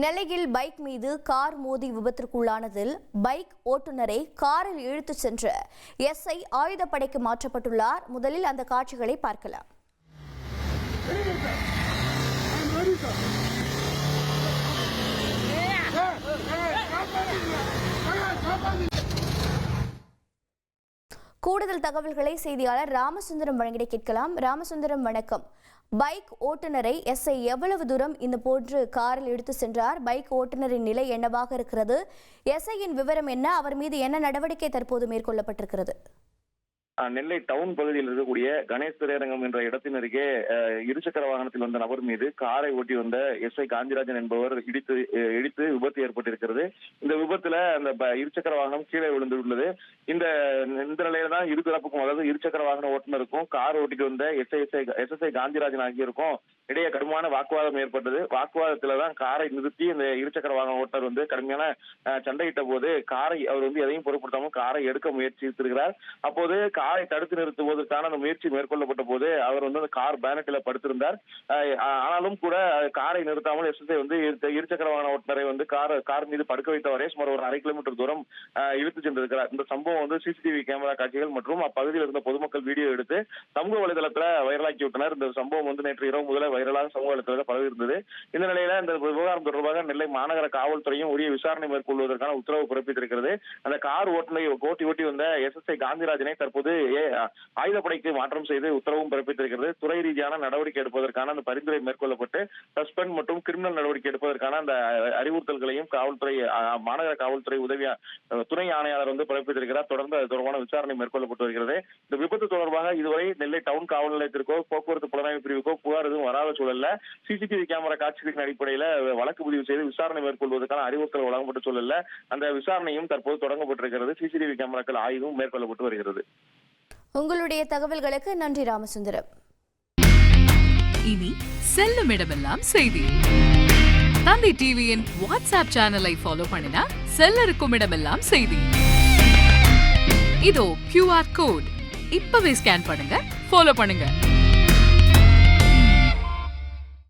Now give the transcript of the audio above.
நெல்லையில் பைக் மீது கார் மோதி விபத்திற்குள்ளானதில் பைக் ஓட்டுநரை காரில் இழுத்துச் சென்று எஸ்ஐ ஆயுதப்படைக்கு மாற்றப்பட்டுள்ளார். முதலில் அந்த காட்சிகளை பார்க்கலாம். கூடுதல் தகவல்களை செய்தியாளர் ராமசுந்தரம் வழங்கிட கேட்கலாம். ராமசுந்தரம், வணக்கம். பைக் ஓட்டுநரை எஸ்ஐ எவ்வளவு தூரம் இந்த போன்று காரில் எடுத்து சென்றார்? பைக் ஓட்டுநரின் நிலை என்னவாக இருக்கிறது? எஸ்ஐயின் விவரம் என்ன? அவர் மீது என்ன நடவடிக்கை தற்போது மேற்கொள்ளப்பட்டிருக்கிறது? நெல்லை டவுன் பகுதியில் இருக்கக்கூடிய கணேஷ் திரையரங்கம் என்ற இடத்தின் அருகே இருசக்கர வாகனத்தில் வந்த நபர் மீது காரை ஓட்டி வந்த எஸ்ஐ காந்திராஜன் என்பவர் இடித்து விபத்து ஏற்பட்டிருக்கிறது. இந்த விபத்துல அந்த இருசக்கர வாகனம் கீழே விழுந்துள்ளது. இந்த நிலையில தான் இருதரப்புக்கும், அதாவது இருசக்கர வாகன ஓட்டுநருக்கும் கார் ஓட்டிட்டு வந்த எஸ்எஸ்ஐ காந்திராஜன் ஆகியோருக்கும் இடையே கடுமையான வாக்குவாதம் ஏற்பட்டது. வாக்குவாதத்துலதான் காரை நிறுத்தி இந்த இருசக்கர வாகன ஓட்டுநர் கடுமையான சண்டையிட்ட போது காரை அவர் எதையும் பொருட்படுத்தாமல் காரை எடுக்க முயற்சித்திருக்கிறார். அப்போது காரை தடுத்து நிறுத்துவதற்கான அந்த முயற்சி மேற்கொள்ளப்பட்ட போது அவர் அந்த கார் பேனட்டில் படுத்திருந்தார். ஆனாலும் கூட காரை நிறுத்தாமல் எஸ்எஸ்ஐ இருசக்கர வாகன ஓட்டுநரை கார் மீது படுக்க வைத்தவரே சுமார் ஒரு 1/2 கிலோமீட்டர் தூரம் இழுத்து சென்றிருக்கிறார். இந்த சம்பவம் சிசிடிவி கேமரா காட்சிகள் மற்றும் அப்பகுதியில் இருந்த பொதுமக்கள் வீடியோ எடுத்து சமூக வலைதளத்துல வைரலாக்கி விட்டனர். இந்த சம்பவம் நேற்று இரவு முதல வைரலாக சமூக வலைதளத்தில் பரவி இருந்தது. இந்த நிலையில இந்த விவகாரம் தொடர்பாக நெல்லை மாநகர காவல்துறையும் உரிய விசாரணை மேற்கொள்வதற்கான உத்தரவு பிறப்பித்திருக்கிறது. அந்த கார் ஓட்டி வந்த எஸ்எஸ்ஐ காந்திராஜனை தற்போது ஆயுதப்படைக்கு மாற்றம் செய்து உத்தரவும் பிறப்பித்திருக்கிறது. துறை ரீதியான நடவடிக்கை எடுப்பதற்கான அந்த பரிந்துரை மேற்கொள்ளப்பட்டு சஸ்பெண்ட் மற்றும் கிரிமினல் நடவடிக்கை எடுப்பதற்கான அந்த அறிவுறுத்தல்களையும் மாநகர காவல்துறை உதவி துணை ஆணையாளர் பிறப்பித்திருக்கிறார். தொடர்ந்து அது தொடர்பான விசாரணை மேற்கொள்ளப்பட்டு வருகிறது. இந்த விபத்து தொடர்பாக இதுவரை நெல்லை டவுன் காவல் நிலையத்திற்கோ போக்குவரத்து புலனாய்வு பிரிவுக்கோ புகார் எதுவும் வராத சூழல்ல சிசிடிவி கேமரா காட்சிகளின் அடிப்படையில வழக்கு பதிவு செய்து விசாரணை மேற்கொள்வதற்கான அறிவுறுத்தல் வழங்கப்பட்ட சூழல்ல அந்த விசாரணையும் தற்போது தொடங்கப்பட்டிருக்கிறது. சிசிடிவி கேமராக்கள் ஆய்வும் மேற்கொள்ளப்பட்டு வருகிறது. உங்களுடைய தகவல்களுக்கு நன்றி ராமசுந்தரம். இனி செல்லும் இடமெல்லாம் செய்தி. தந்தி டிவியின் வாட்ஸ்அப் சேனலை ஃபாலோ பண்ணினா செல்ல இருக்கும் இடமெல்லாம் செய்தி. இதோ QR கோட் இப்பவே ஸ்கேன் பண்ணுங்க, ஃபாலோ பண்ணுங்க.